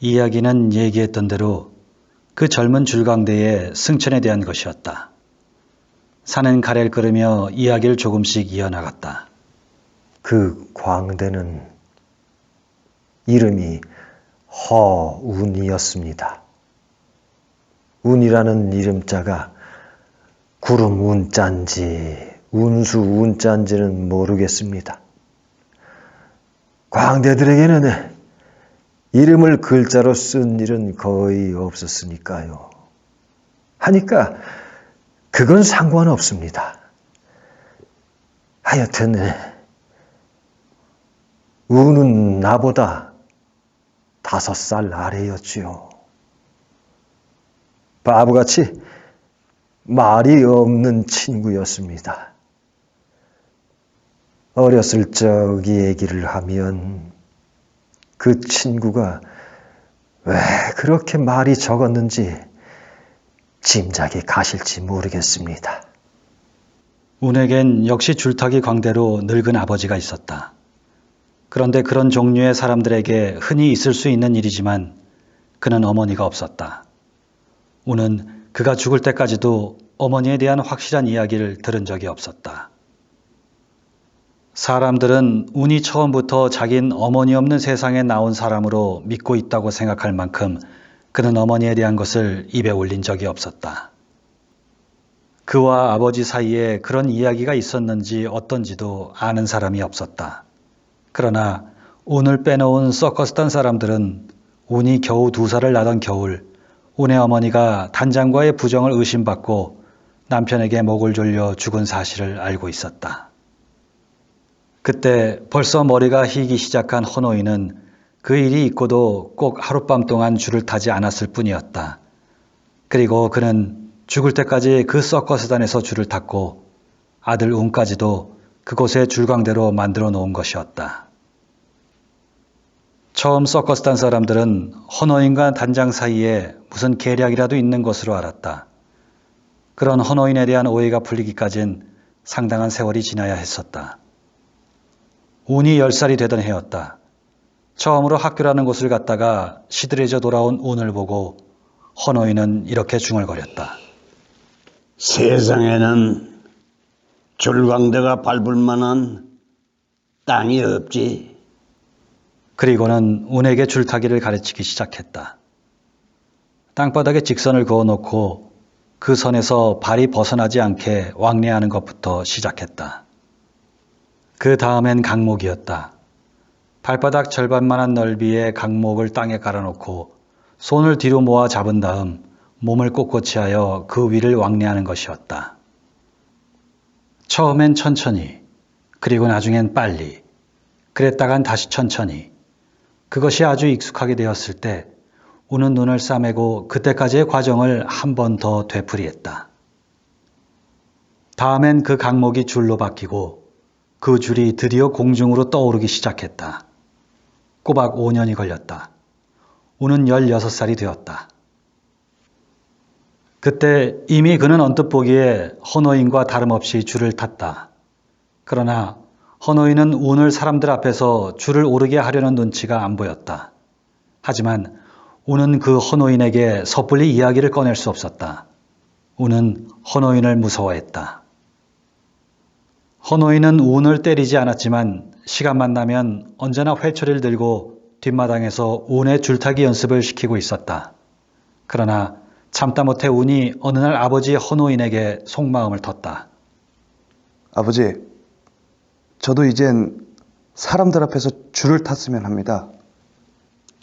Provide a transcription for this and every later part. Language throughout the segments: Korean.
이야기는 얘기했던 대로 그 젊은 줄광대의 승천에 대한 것이었다. 산은 가래를 끓으며 이야기를 조금씩 이어나갔다. 그 광대는 이름이 허운이었습니다. 운이라는 이름자가 구름 운자인지 운수 운자인지는 모르겠습니다. 광대들에게는 이름을 글자로 쓴 일은 거의 없었으니까요. 하니까 그건 상관없습니다. 하여튼 운은 나보다 5살 아래였지요. 바보같이 말이 없는 친구였습니다. 어렸을 적 얘기를 하면 그 친구가 왜 그렇게 말이 적었는지 짐작이 가실지 모르겠습니다. 운에겐 역시 줄타기 광대로 늙은 아버지가 있었다. 그런데 그런 종류의 사람들에게 흔히 있을 수 있는 일이지만 그는 어머니가 없었다. 운은 그가 죽을 때까지도 어머니에 대한 확실한 이야기를 들은 적이 없었다. 사람들은 운이 처음부터 자긴 어머니 없는 세상에 나온 사람으로 믿고 있다고 생각할 만큼 그는 어머니에 대한 것을 입에 올린 적이 없었다. 그와 아버지 사이에 그런 이야기가 있었는지 어떤지도 아는 사람이 없었다. 그러나 운을 빼놓은 서커스단 사람들은 운이 겨우 2살을 나던 겨울 운의 어머니가 단장과의 부정을 의심받고 남편에게 목을 졸려 죽은 사실을 알고 있었다. 그때 벌써 머리가 희기 시작한 헌호이는 그 일이 있고도 꼭 하룻밤 동안 줄을 타지 않았을 뿐이었다. 그리고 그는 죽을 때까지 그 서커스단에서 줄을 탔고 아들 운까지도 그곳에 줄광대로 만들어 놓은 것이었다. 처음 서커스단 사람들은 헌호인과 단장 사이에 무슨 계략이라도 있는 것으로 알았다. 그런 헌호인에 대한 오해가 풀리기까진 상당한 세월이 지나야 했었다. 운이 10살이 되던 해였다. 처음으로 학교라는 곳을 갔다가 시들해져 돌아온 운을 보고 헌호인은 이렇게 중얼거렸다. 세상에는 줄광대가 밟을 만한 땅이 없지. 그리고는 운에게 줄타기를 가르치기 시작했다. 땅바닥에 직선을 그어놓고 그 선에서 발이 벗어나지 않게 왕래하는 것부터 시작했다. 그 다음엔 강목이었다. 발바닥 절반만한 넓이의 강목을 땅에 깔아놓고 손을 뒤로 모아 잡은 다음 몸을 꼿꼿이 하여 그 위를 왕래하는 것이었다. 처음엔 천천히, 그리고 나중엔 빨리, 그랬다간 다시 천천히. 그것이 아주 익숙하게 되었을 때 운은 눈을 싸매고 그때까지의 과정을 한 번 더 되풀이했다. 다음엔 그 강목이 줄로 바뀌고 그 줄이 드디어 공중으로 떠오르기 시작했다. 꼬박 5년이 걸렸다. 운은 16살이 되었다. 그때 이미 그는 언뜻 보기에 헌호인과 다름없이 줄을 탔다. 그러나 헌호인은 운을 사람들 앞에서 줄을 오르게 하려는 눈치가 안 보였다. 하지만 운은 그 헌호인에게 섣불리 이야기를 꺼낼 수 없었다. 운은 헌호인을 무서워했다. 헌호인은 운을 때리지 않았지만 시간만 나면 언제나 회초리를 들고 뒷마당에서 운의 줄타기 연습을 시키고 있었다. 그러나 참다 못해 운이 어느 날 아버지 헌호인에게 속마음을 텄다. 아버지, 저도 이젠 사람들 앞에서 줄을 탔으면 합니다.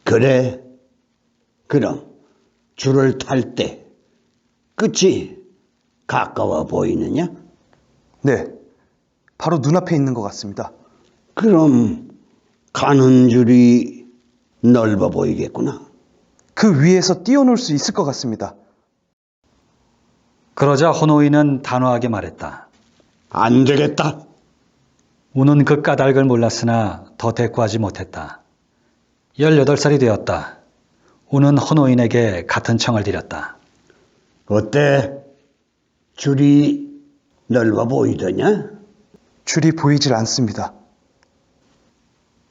그래. 그럼 줄을 탈 때 끝이 가까워 보이느냐? 네, 바로 눈앞에 있는 것 같습니다. 그럼 가는 줄이 넓어 보이겠구나. 그 위에서 뛰어놀 수 있을 것 같습니다. 그러자 헌호인은 단호하게 말했다. 안 되겠다. 운은 그 까닭을 몰랐으나 더 대꾸하지 못했다. 18살이 되었다. 운은 헌호인에게 같은 청을 드렸다. 어때? 줄이 넓어 보이더냐? 줄이 보이질 않습니다.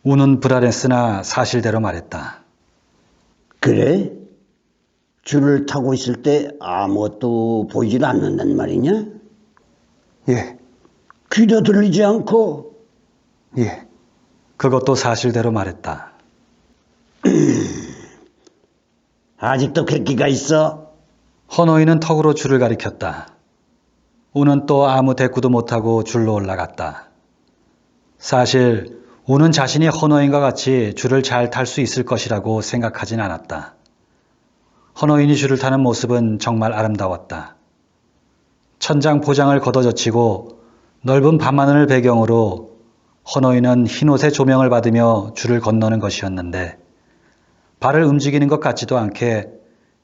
운은 불안했으나 사실대로 말했다. 그래? 줄을 타고 있을 때 아무것도 보이질 않는단 말이냐? 예, 귀도 들리지 않고 예. 그것도 사실대로 말했다. 아직도 객기가 있어? 헌호인은 턱으로 줄을 가리켰다. 우는 또 아무 대꾸도 못하고 줄로 올라갔다. 사실 우는 자신이 헌호인과 같이 줄을 잘 탈 수 있을 것이라고 생각하진 않았다. 헌호인이 줄을 타는 모습은 정말 아름다웠다. 천장 포장을 걷어젖히고 넓은 밤하늘을 배경으로 헌호인은 흰옷의 조명을 받으며 줄을 건너는 것이었는데 발을 움직이는 것 같지도 않게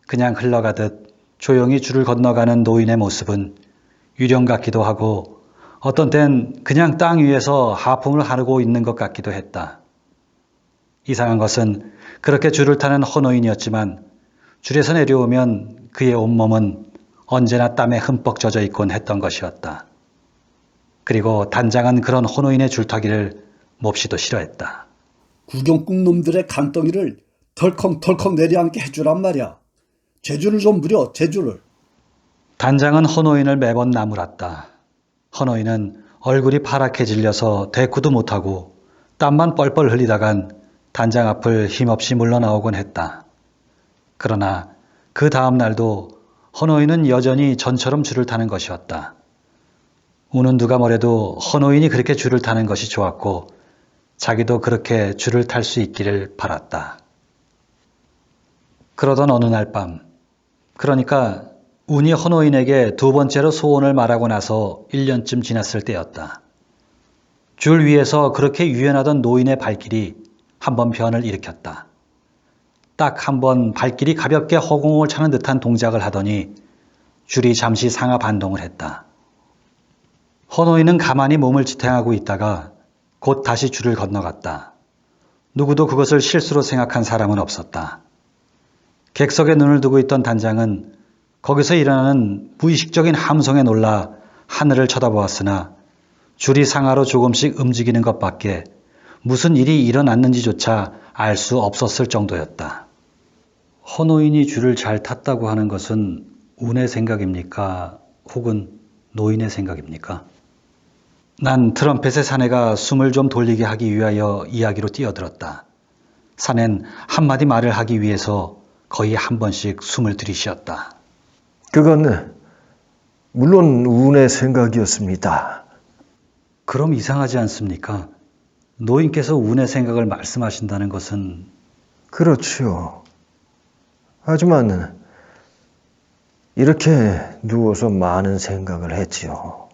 그냥 흘러가듯 조용히 줄을 건너가는 노인의 모습은 유령 같기도 하고 어떤 땐 그냥 땅 위에서 하품을 하고 있는 것 같기도 했다. 이상한 것은 그렇게 줄을 타는 헌호인이었지만 줄에서 내려오면 그의 온몸은 언제나 땀에 흠뻑 젖어 있곤 했던 것이었다. 그리고 단장은 그런 헌호인의 줄타기를 몹시도 싫어했다. 구경꾼 놈들의 간덩이를 덜컹덜컹 내려앉게 해주란 말이야. 제주를 좀 무려, 제주를. 단장은 헌호인을 매번 나무랐다. 헌호인은 얼굴이 파랗게 질려서 대꾸도 못하고 땀만 뻘뻘 흘리다간 단장 앞을 힘없이 물러나오곤 했다. 그러나 그 다음 날도 헌호인은 여전히 전처럼 줄을 타는 것이었다. 우는 누가 뭐래도 헌호인이 그렇게 줄을 타는 것이 좋았고 자기도 그렇게 줄을 탈 수 있기를 바랐다. 그러던 어느 날 밤, 그러니까 운이 헌호인에게 두 번째로 소원을 말하고 나서 1년쯤 지났을 때였다. 줄 위에서 그렇게 유연하던 노인의 발길이 한번 변을 일으켰다. 딱 한 번 발길이 가볍게 허공을 차는 듯한 동작을 하더니 줄이 잠시 상하 반동을 했다. 헌호인은 가만히 몸을 지탱하고 있다가 곧 다시 줄을 건너갔다. 누구도 그것을 실수로 생각한 사람은 없었다. 객석에 눈을 두고 있던 단장은 거기서 일어나는 무의식적인 함성에 놀라 하늘을 쳐다보았으나 줄이 상하로 조금씩 움직이는 것밖에 무슨 일이 일어났는지조차 알 수 없었을 정도였다. 헌호인이 줄을 잘 탔다고 하는 것은 운의 생각입니까? 혹은 노인의 생각입니까? 난 트럼펫의 사내가 숨을 좀 돌리게 하기 위하여 이야기로 뛰어들었다. 사내는 한마디 말을 하기 위해서 거의 한 번씩 숨을 들이쉬었다. 그건 물론 운의 생각이었습니다. 그럼 이상하지 않습니까? 노인께서 운의 생각을 말씀하신다는 것은 그렇지요. 하지만 이렇게 누워서 많은 생각을 했지요.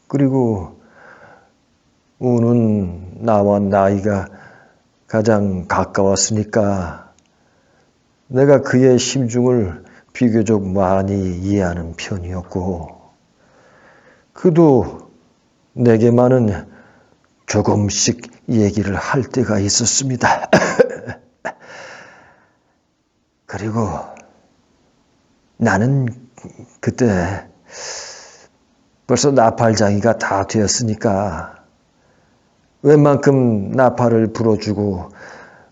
그리고 운은 나와 나이가 가장 가까웠으니까 내가 그의 심중을 비교적 많이 이해하는 편이었고 그도 내게만은 조금씩 얘기를 할 때가 있었습니다. 그리고 나는 그때 벌써 나팔장이가 다 되었으니까 웬만큼 나팔을 불어주고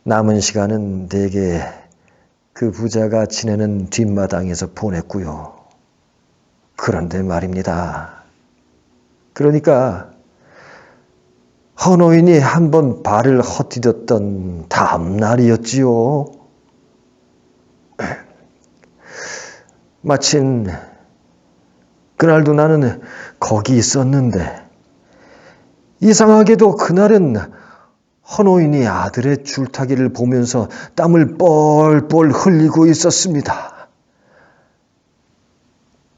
남은 시간은 대개 그 부자가 지내는 뒷마당에서 보냈고요. 그런데 말입니다. 그러니까 헌호인이 한번 발을 헛디뎠던 다음 날이었지요. 마침 그날도 나는 거기 있었는데 이상하게도 그날은 헌호인이 아들의 줄타기를 보면서 땀을 뻘뻘 흘리고 있었습니다.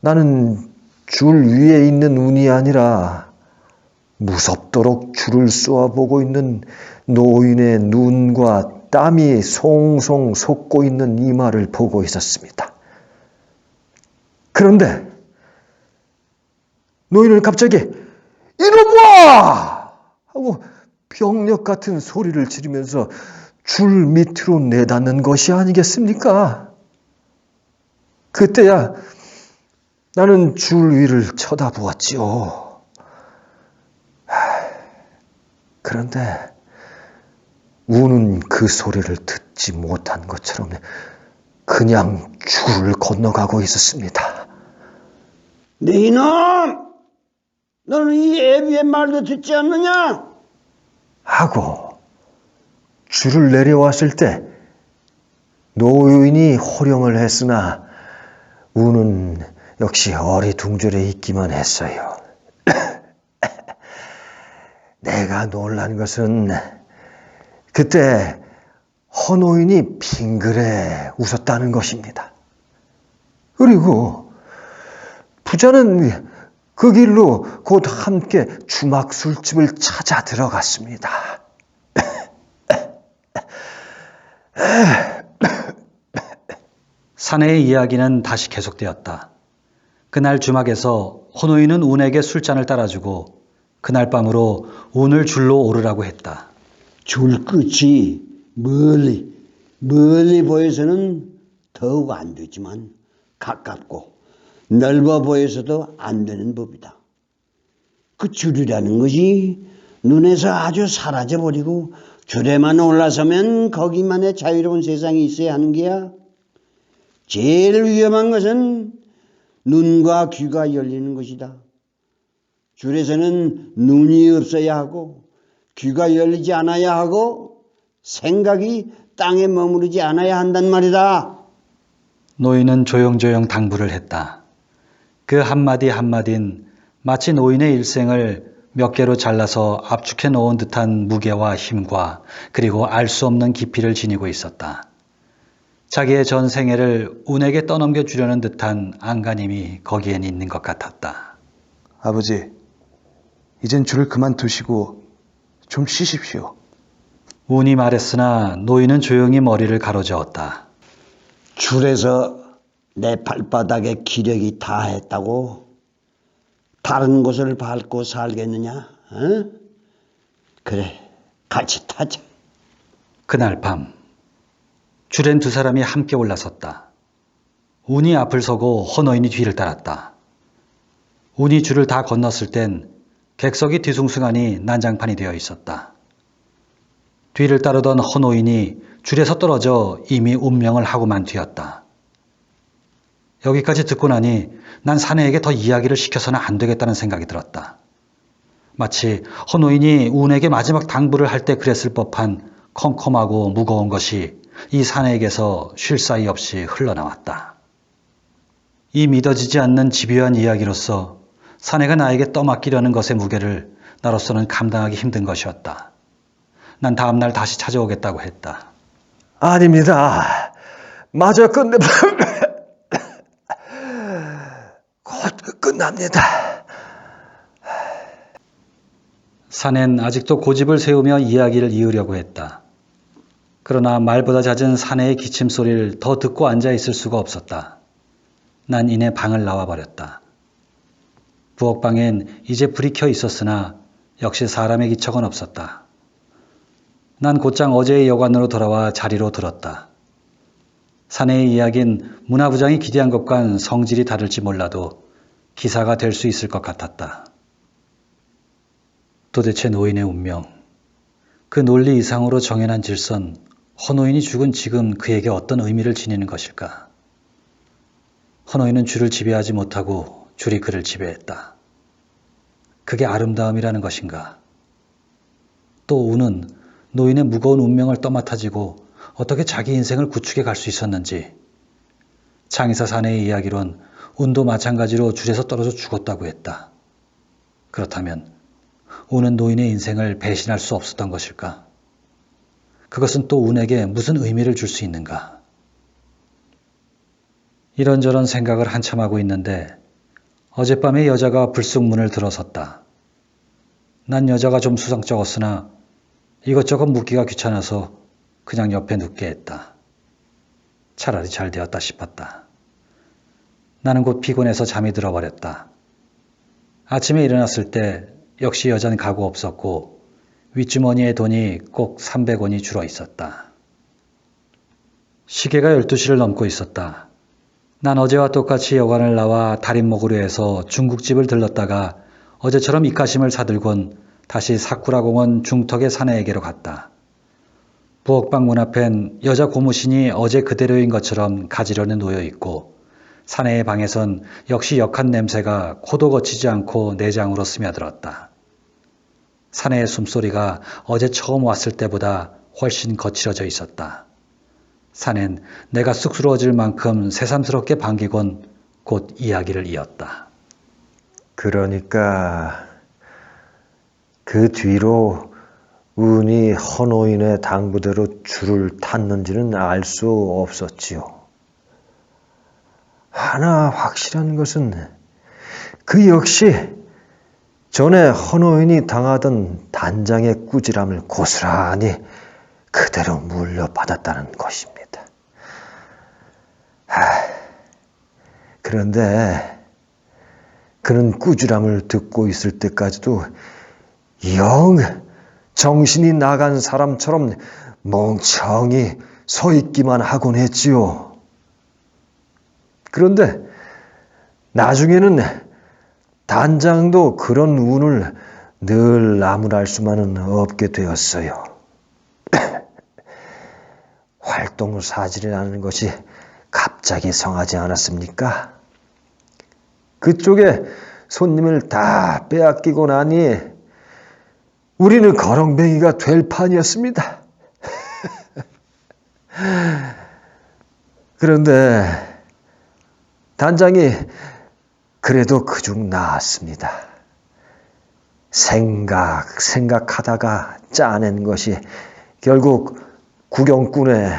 나는 줄 위에 있는 운이 아니라 무섭도록 줄을 쏘아보고 있는 노인의 눈과 땀이 송송 솟고 있는 이마를 보고 있었습니다. 그런데 노인은 갑자기 이놈아! 하고 병력 같은 소리를 지르면서 줄 밑으로 내닫는 것이 아니겠습니까? 그때야 나는 줄 위를 쳐다보았지요. 그런데 우는 그 소리를 듣지 못한 것처럼 그냥 줄을 건너가고 있었습니다. 네 이놈! 너는 이 애비의 말도 듣지 않느냐? 하고 줄을 내려왔을 때 노인이 호령을 했으나 우는 역시 어리둥절해 있기만 했어요. 내가 놀란 것은 그때 헌노인이 빙그레 웃었다는 것입니다. 그리고 부자는 그 길로 곧 함께 주막 술집을 찾아 들어갔습니다. 사내의 이야기는 다시 계속되었다. 그날 주막에서 헌노인은 운에게 술잔을 따라주고 그날 밤으로 운을 줄로 오르라고 했다. 줄 끝이 멀리 보여서는 더욱 안 되지만 가깝고 넓어 보여서도 안 되는 법이다. 그 줄이라는 것이 눈에서 아주 사라져버리고 줄에만 올라서면 거기만의 자유로운 세상이 있어야 하는 게야. 제일 위험한 것은 눈과 귀가 열리는 것이다. 줄에서는 눈이 없어야 하고 귀가 열리지 않아야 하고 생각이 땅에 머무르지 않아야 한단 말이다. 노인은 조용조용 당부를 했다. 그 한마디 한마디는 마치 노인의 일생을 몇 개로 잘라서 압축해 놓은 듯한 무게와 힘과 그리고 알 수 없는 깊이를 지니고 있었다. 자기의 전 생애를 운에게 떠넘겨 주려는 듯한 안간힘이 거기엔 있는 것 같았다. 아버지, 이젠 줄을 그만두시고 좀 쉬십시오. 운이 말했으나 노인은 조용히 머리를 가로저었다. 줄에서 내 발바닥에 기력이 다했다고 다른 곳을 밟고 살겠느냐? 어? 그래, 같이 타자. 그날 밤 줄엔 두 사람이 함께 올라섰다. 운이 앞을 서고 헌노인이 뒤를 따랐다. 운이 줄을 다 건넜을 땐 객석이 뒤숭숭하니 난장판이 되어 있었다. 뒤를 따르던 헌노인이 줄에서 떨어져 이미 운명을 하고만 뒤었다. 여기까지 듣고 나니 난 사내에게 더 이야기를 시켜서는 안 되겠다는 생각이 들었다. 마치 헌노인이 운에게 마지막 당부를 할 때 그랬을 법한 컴컴하고 무거운 것이 이 사내에게서 쉴 사이 없이 흘러나왔다. 이 믿어지지 않는 집요한 이야기로서 사내가 나에게 떠맡기려는 것의 무게를 나로서는 감당하기 힘든 것이었다. 난 다음날 다시 찾아오겠다고 했다. 아닙니다. 마저 곧 끝납니다. 사내는 아직도 고집을 세우며 이야기를 이으려고 했다. 그러나 말보다 잦은 사내의 기침 소리를 더 듣고 앉아 있을 수가 없었다. 난 이내 방을 나와버렸다. 부엌방엔 이제 불이 켜 있었으나 역시 사람의 기척은 없었다. 난 곧장 어제의 여관으로 돌아와 자리로 들었다. 사내의 이야기는 문화부장이 기대한 것과는 성질이 다를지 몰라도 기사가 될 수 있을 것 같았다. 도대체 노인의 운명, 그 논리 이상으로 정해난 질선, 헌노인이 죽은 지금 그에게 어떤 의미를 지니는 것일까? 헌노인은 줄을 지배하지 못하고 줄이 그를 지배했다. 그게 아름다움이라는 것인가? 또 우는 노인의 무거운 운명을 떠맡아지고 어떻게 자기 인생을 구축해 갈 수 있었는지. 장의사 사내의 이야기론 운도 마찬가지로 줄에서 떨어져 죽었다고 했다. 그렇다면 운은 노인의 인생을 배신할 수 없었던 것일까? 그것은 또 운에게 무슨 의미를 줄 수 있는가? 이런저런 생각을 한참 하고 있는데 어젯밤에 여자가 불쑥 문을 들어섰다. 난 여자가 좀 수상쩍었으나 이것저것 묻기가 귀찮아서 그냥 옆에 눕게 했다. 차라리 잘 되었다 싶었다. 나는 곧 피곤해서 잠이 들어버렸다. 아침에 일어났을 때 역시 여자는 가구 없었고 윗주머니에 돈이 꼭 300원이 줄어 있었다. 시계가 12시를 넘고 있었다. 난 어제와 똑같이 여관을 나와 달인 먹으려 해서 중국집을 들렀다가 어제처럼 입가심을 사들곤 다시 사쿠라공원 중턱의 사내에게로 갔다. 부엌방 문 앞엔 여자 고무신이 어제 그대로인 것처럼 가지런히 놓여 있고 사내의 방에선 역시 역한 냄새가 코도 거치지 않고 내장으로 스며들었다. 사내의 숨소리가 어제 처음 왔을 때보다 훨씬 거칠어져 있었다. 사내는 내가 쑥스러워질 만큼 새삼스럽게 반기곤 곧 이야기를 이었다. 그러니까 그 뒤로 운이 헌호인의 당부대로 줄을 탔는지는 알 수 없었지요. 하나 확실한 것은 그 역시 전에 헌호인이 당하던 단장의 꾸지람을 고스란히 그대로 물려받았다는 것입니다. 그런데 그는 꾸지람을 듣고 있을 때까지도 영 정신이 나간 사람처럼 멍청히 서 있기만 하곤 했지요. 그런데 나중에는 단장도 그런 운을 늘 나무랄 수만은 없게 되었어요. 활동사질이라는 것이 갑자기 성하지 않았습니까? 그쪽에 손님을 다 빼앗기고 나니 우리는 거렁뱅이가 될 판이었습니다. 그런데 단장이 그래도 그중 나았습니다. 생각하다가 짜낸 것이 결국 구경꾼의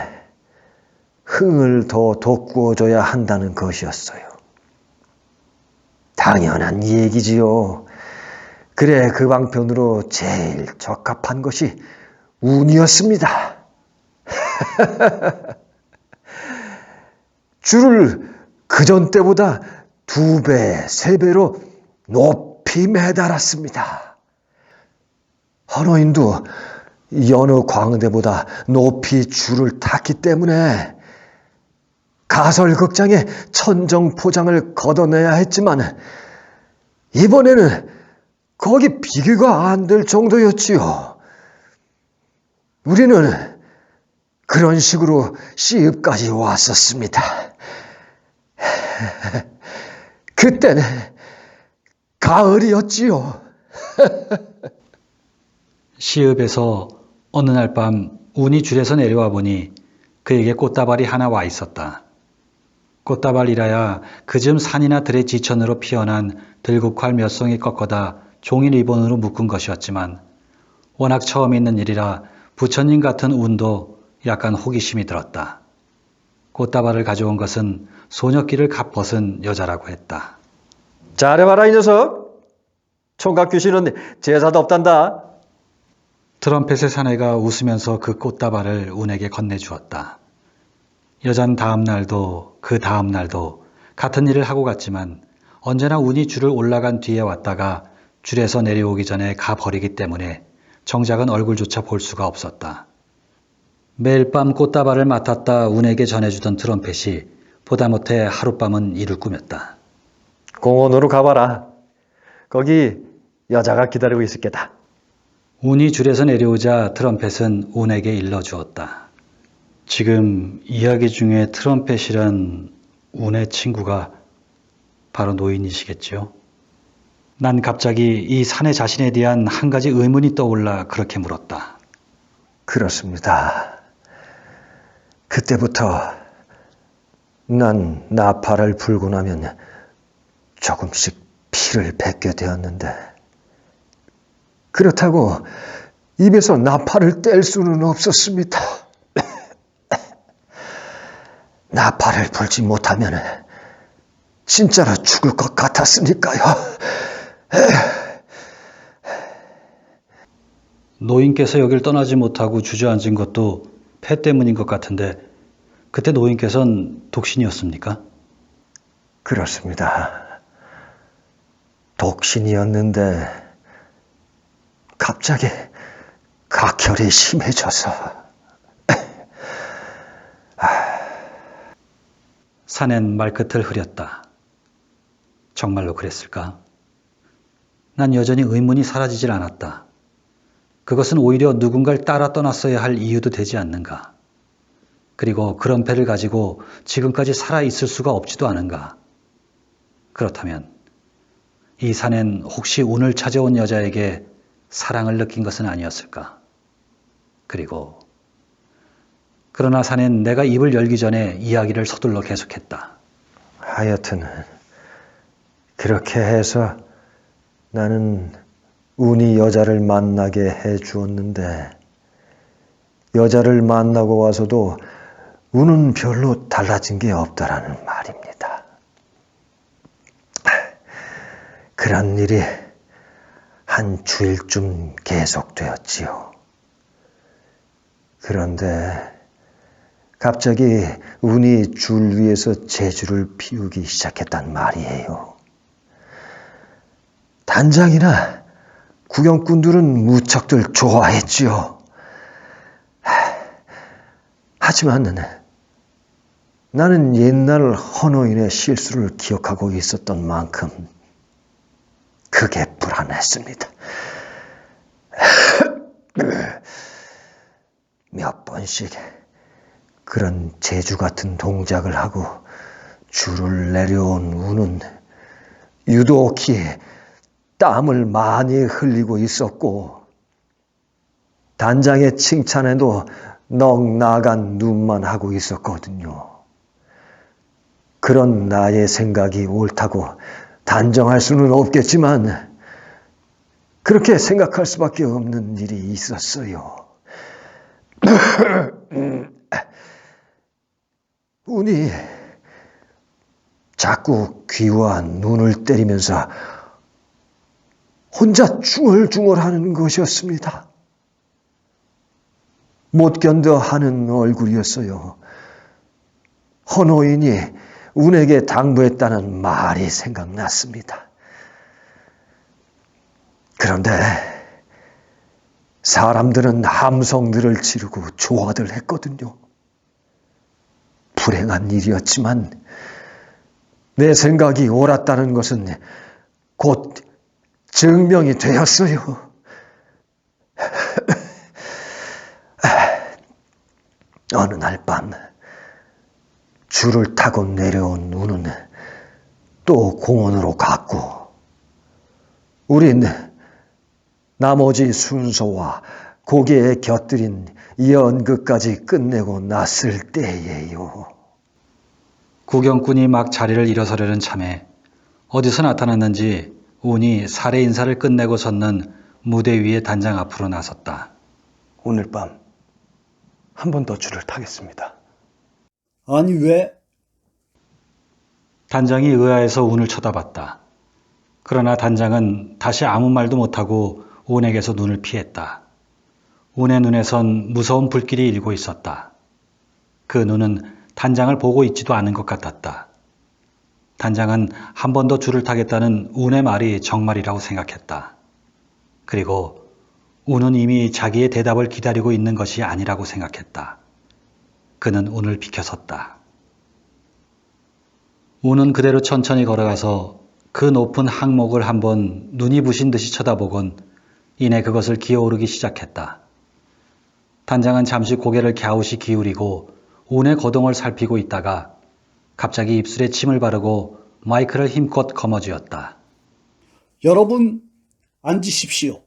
흥을 더 돋구어줘야 한다는 것이었어요. 당연한 얘기지요. 그래 그 방편으로 제일 적합한 것이 운이었습니다. 줄을 그전 때보다 2배, 3배로 높이 매달았습니다. 헌호인도 여느 광대보다 높이 줄을 탔기 때문에 가설극장에 천정포장을 걷어내야 했지만 이번에는 거기 비교가 안 될 정도였지요. 우리는 그런 식으로 시읍까지 왔었습니다. 그때는 가을이었지요. 시읍에서 어느 날 밤 운이 줄에서 내려와 보니 그에게 꽃다발이 하나 와 있었다. 꽃다발이라야 그즘 산이나 들의 지천으로 피어난 들국화 몇 송이 꺾어다 종이 리본으로 묶은 것이었지만 워낙 처음 있는 일이라 부처님 같은 운도 약간 호기심이 들었다. 꽃다발을 가져온 것은 소녀끼를 갓 벗은 여자라고 했다. 잘해봐라 이 녀석. 총각 귀신은 제사도 없단다. 트럼펫의 사내가 웃으면서 그 꽃다발을 운에게 건네주었다. 여잔 다음 날도 그 다음 날도 같은 일을 하고 갔지만 언제나 운이 줄을 올라간 뒤에 왔다가 줄에서 내려오기 전에 가버리기 때문에 정작은 얼굴조차 볼 수가 없었다. 매일 밤 꽃다발을 맡았다 운에게 전해주던 트럼펫이 보다 못해 하룻밤은 일을 꾸몄다. 공원으로 가봐라. 거기 여자가 기다리고 있을 게다. 운이 줄에서 내려오자 트럼펫은 운에게 일러주었다. 지금 이야기 중에 트럼펫이란 운의 친구가 바로 노인이시겠지요? 난 갑자기 이 사내 자신에 대한 한 가지 의문이 떠올라 그렇게 물었다. 그렇습니다. 그때부터 난 나팔을 불고 나면 조금씩 피를 뱉게 되었는데 그렇다고 입에서 나팔을 뗄 수는 없었습니다. 나팔을 불지 못하면 진짜로 죽을 것 같았으니까요. 노인께서 여길 떠나지 못하고 주저앉은 것도 폐 때문인 것 같은데 그때 노인께서는 독신이었습니까? 그렇습니다. 독신이었는데 갑자기 각혈이 심해져서 사낸 말끝을 흐렸다. 정말로 그랬을까? 난 여전히 의문이 사라지질 않았다. 그것은 오히려 누군가를 따라 떠났어야 할 이유도 되지 않는가? 그리고 그런 배를 가지고 지금까지 살아 있을 수가 없지도 않은가? 그렇다면 이 사내는 혹시 운을 찾아온 여자에게 사랑을 느낀 것은 아니었을까? 그러나 사내는 내가 입을 열기 전에 이야기를 서둘러 계속했다. 하여튼 그렇게 해서 나는 운이 여자를 만나게 해 주었는데 여자를 만나고 와서도 운은 별로 달라진 게 없다라는 말입니다. 그런 일이 한 주일쯤 계속되었지요. 그런데 갑자기 운이 줄 위에서 재주를 피우기 시작했단 말이에요. 단장이나 구경꾼들은 무척들 좋아했지요. 하지만 나는 옛날 헌어인의 실수를 기억하고 있었던 만큼 그게 불안했습니다. 몇 번씩 그런 재주 같은 동작을 하고 줄을 내려온 운은 유독히 땀을 많이 흘리고 있었고 단장의 칭찬에도 넋 나간 눈만 하고 있었거든요. 그런 나의 생각이 옳다고 단정할 수는 없겠지만 그렇게 생각할 수밖에 없는 일이 있었어요. 운이 자꾸 귀와 눈을 때리면서 혼자 중얼중얼하는 것이었습니다. 못 견뎌 하는 얼굴이었어요. 헌호인이 운에게 당부했다는 말이 생각났습니다. 그런데 사람들은 함성들을 지르고 조화들 했거든요. 불행한 일이었지만 내 생각이 옳았다는 것은 곧 증명이 되었어요. 어느 날 밤 줄을 타고 내려온 운은 또 공원으로 갔고 우린 나머지 순서와 고개에 곁들인 연극까지 끝내고 났을 때예요. 구경꾼이 막 자리를 일어서려는 참에 어디서 나타났는지 운이 사례 인사를 끝내고 섰는 무대 위의 단장 앞으로 나섰다. 오늘 밤 한 번 더 줄을 타겠습니다. 아니 왜? 단장이 의아해서 운을 쳐다봤다. 그러나 단장은 다시 아무 말도 못하고 운에게서 눈을 피했다. 운의 눈에선 무서운 불길이 일고 있었다. 그 눈은 단장을 보고 있지도 않은 것 같았다. 단장은 한 번 더 줄을 타겠다는 운의 말이 정말이라고 생각했다. 그리고 운은 이미 자기의 대답을 기다리고 있는 것이 아니라고 생각했다. 그는 운을 비켜섰다. 운은 그대로 천천히 걸어가서 그 높은 항목을 한번 눈이 부신 듯이 쳐다보곤 이내 그것을 기어오르기 시작했다. 단장은 잠시 고개를 갸웃이 기울이고 운의 거동을 살피고 있다가 갑자기 입술에 침을 바르고 마이크를 힘껏 거머쥐었다. 여러분 앉으십시오.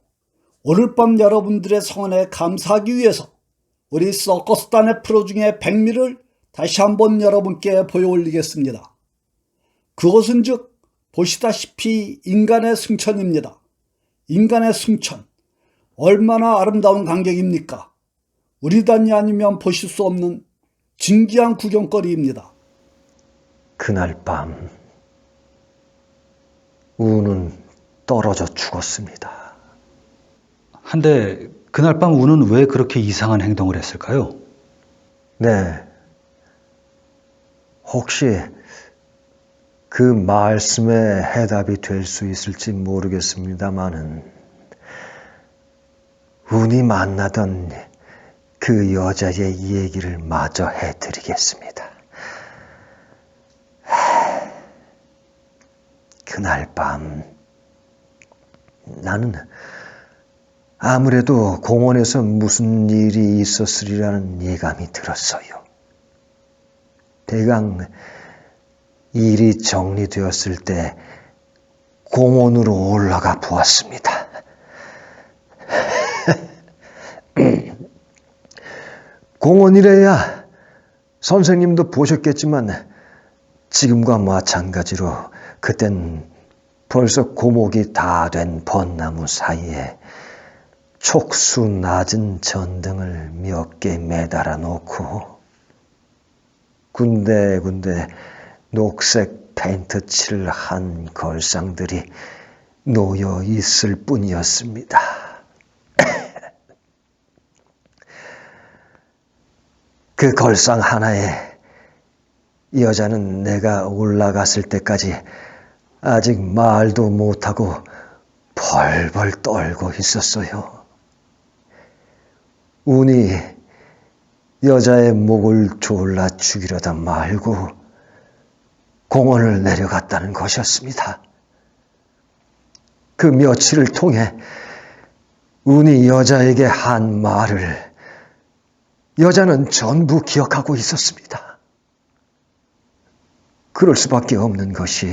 오늘 밤 여러분들의 성원에 감사하기 위해서 우리 서커스단의 프로 중에 백미를 다시 한번 여러분께 보여올리겠습니다. 그것은 즉 보시다시피 인간의 승천입니다. 인간의 승천. 얼마나 아름다운 간격입니까? 우리 단이 아니면 보실 수 없는 진기한 구경거리입니다. 그날 밤 운은 떨어져 죽었습니다. 한데 그날 밤 운은 왜 그렇게 이상한 행동을 했을까요? 네. 혹시 그 말씀에 해답이 될 수 있을지 모르겠습니다만은 운이 만나던 그 여자의 얘기를 마저 해드리겠습니다. 그날 밤 나는 아무래도 공원에서 무슨 일이 있었으리라는 예감이 들었어요. 대강 일이 정리되었을 때 공원으로 올라가 보았습니다. 공원이래야 선생님도 보셨겠지만 지금과 마찬가지로 그땐 벌써 고목이 다 된 벚나무 사이에 촉수 낮은 전등을 몇 개 매달아 놓고 군데군데 녹색 페인트 칠을 한 걸상들이 놓여 있을 뿐이었습니다. 그 걸상 하나에 여자는 내가 올라갔을 때까지 아직 말도 못하고 벌벌 떨고 있었어요. 운이 여자의 목을 졸라 죽이려다 말고 공원을 내려갔다는 것이었습니다. 그 며칠을 통해 운이 여자에게 한 말을 여자는 전부 기억하고 있었습니다. 그럴 수밖에 없는 것이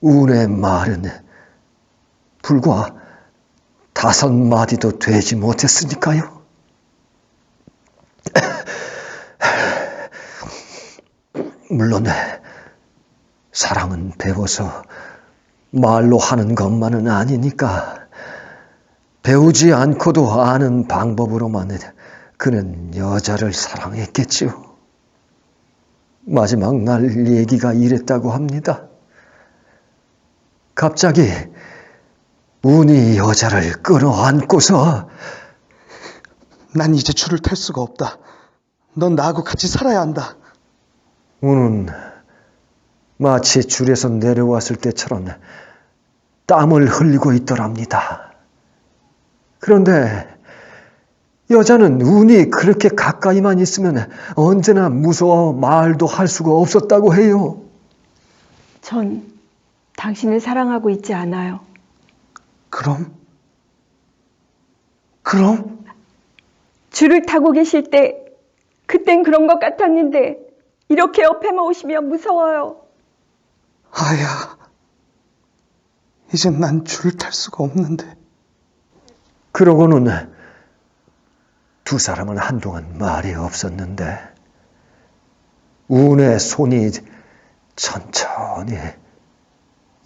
운의 말은 불과 5마디도 되지 못했으니까요. 물론 사랑은 배워서 말로 하는 것만은 아니니까 배우지 않고도 아는 방법으로만 그는 여자를 사랑했겠지요. 마지막 날 얘기가 이랬다고 합니다. 갑자기 운이 여자를 끌어안고서 난 이제 줄을 탈 수가 없다. 넌 나하고 같이 살아야 한다. 운은 마치 줄에서 내려왔을 때처럼 땀을 흘리고 있더랍니다. 그런데 여자는 운이 그렇게 가까이만 있으면 언제나 무서워 말도 할 수가 없었다고 해요. 전 당신을 사랑하고 있지 않아요. 그럼? 줄을 타고 계실 때 그땐 그런 것 같았는데 이렇게 옆에만 오시면 무서워요. 아야, 이젠 난 줄을 탈 수가 없는데. 그러고는 두 사람은 한동안 말이 없었는데 운의 손이 천천히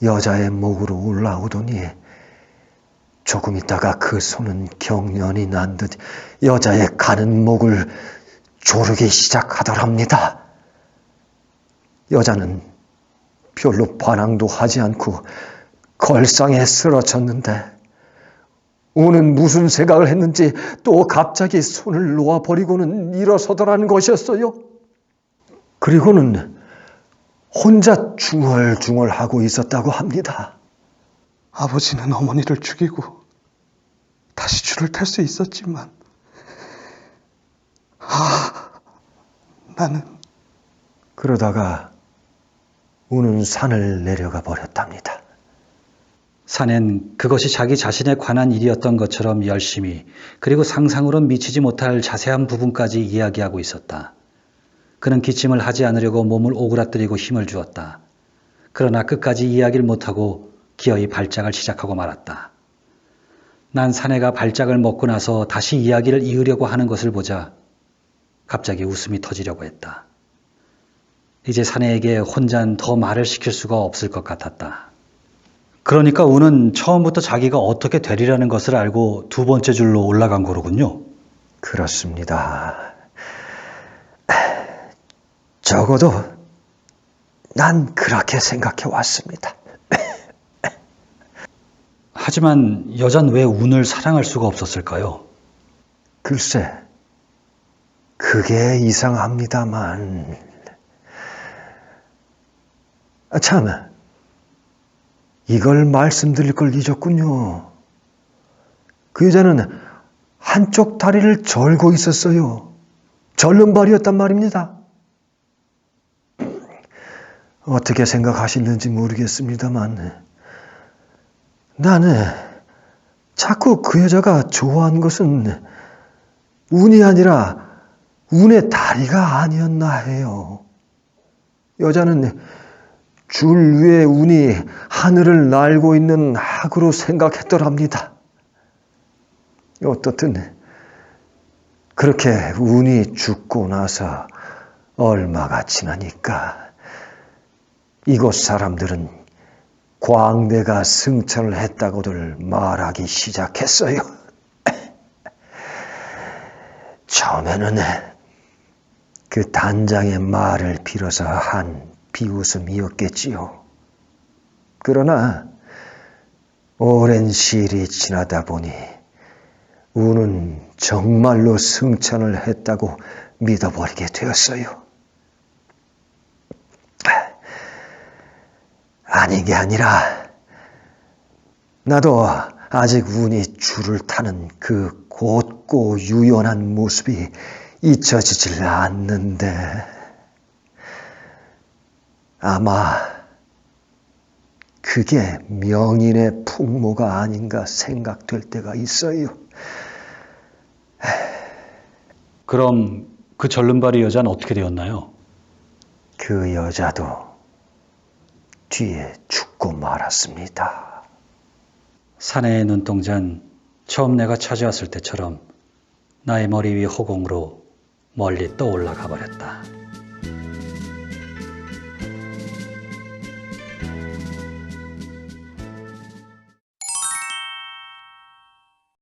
여자의 목으로 올라오더니 조금 있다가 그 손은 경련이 난 듯 여자의 가는 목을 조르기 시작하더랍니다. 여자는 별로 반항도 하지 않고 걸상에 쓰러졌는데 운은 무슨 생각을 했는지 또 갑자기 손을 놓아버리고는 일어서더라는 것이었어요. 그리고는 혼자 중얼중얼하고 있었다고 합니다. 아버지는 어머니를 죽이고 다시 줄을 탈 수 있었지만 나는 그러다가 운은 산을 내려가 버렸답니다. 산엔 그것이 자기 자신에 관한 일이었던 것처럼 열심히 그리고 상상으론 미치지 못할 자세한 부분까지 이야기하고 있었다. 그는 기침을 하지 않으려고 몸을 오그라뜨리고 힘을 주었다. 그러나 끝까지 이야기를 못하고 기어이 발작을 시작하고 말았다. 난 사내가 발작을 먹고 나서 다시 이야기를 이으려고 하는 것을 보자 갑자기 웃음이 터지려고 했다. 이제 사내에게 혼자는 더 말을 시킬 수가 없을 것 같았다. 그러니까 운은 처음부터 자기가 어떻게 되리라는 것을 알고 두 번째 줄로 올라간 거로군요. 그렇습니다. 적어도 난 그렇게 생각해 왔습니다. 하지만 여잔 왜 운을 사랑할 수가 없었을까요? 글쎄, 그게 이상합니다만. 참, 이걸 말씀드릴 걸 잊었군요. 그 여자는 한쪽 다리를 절고 있었어요. 절름발이었단 말입니다. 어떻게 생각하시는지 모르겠습니다만 나는 자꾸 그 여자가 좋아한 것은 운이 아니라 운의 다리가 아니었나 해요. 여자는 줄 위에 운이 하늘을 날고 있는 학으로 생각했더랍니다. 어떻든 그렇게 운이 죽고 나서 얼마가 지나니까 이곳 사람들은 광대가 승천을 했다고들 말하기 시작했어요. 처음에는 그 단장의 말을 빌어서 한 비웃음이었겠지요. 그러나 오랜 시일이 지나다 보니 운은 정말로 승천을 했다고 믿어버리게 되었어요. 아닌 게 아니라 나도 아직 운이 줄을 타는 그 곧고 유연한 모습이 잊혀지질 않는데 아마 그게 명인의 풍모가 아닌가 생각될 때가 있어요. 그럼 그 절름발이 여자는 어떻게 되었나요? 그 여자도 뒤에 죽고 말았습니다. 사내의 눈동자는 처음 내가 찾아왔을 때처럼 나의 머리 위 허공으로 멀리 떠올라가 버렸다.